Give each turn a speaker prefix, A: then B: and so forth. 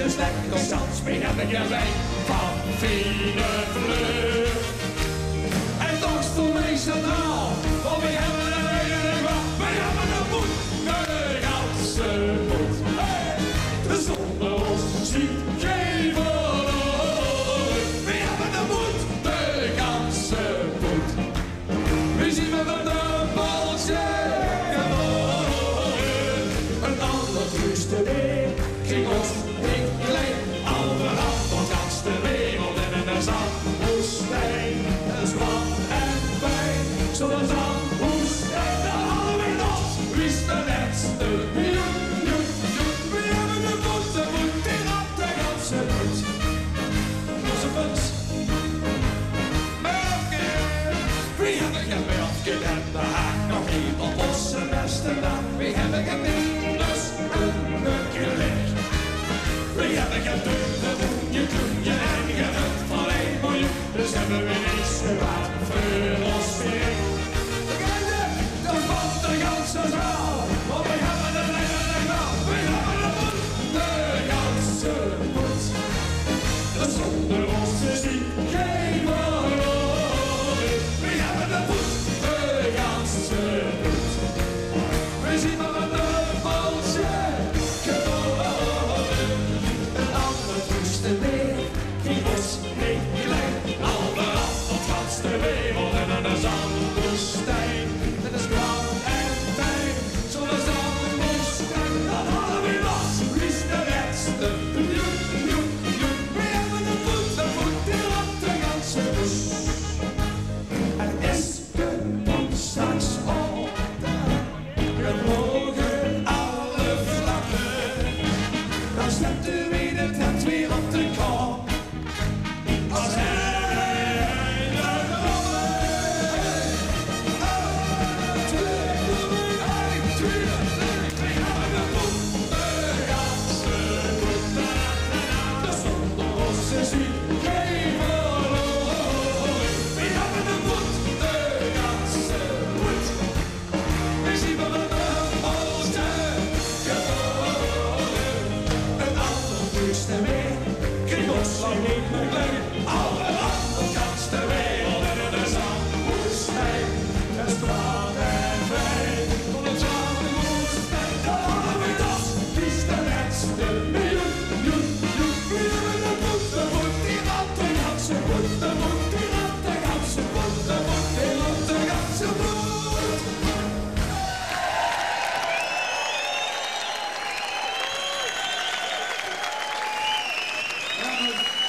A: dus lekker zat, spring elke keer bij van fine vleur. En toch stond ik centraal, want wij hebben de reden wat, wij hebben de moed, de ganse moed. Hey! Zonder ons ziet geen verloren, we hebben de moed, de ganse moed. We zien met een dubbeltje geboren, een ander truste week ging ons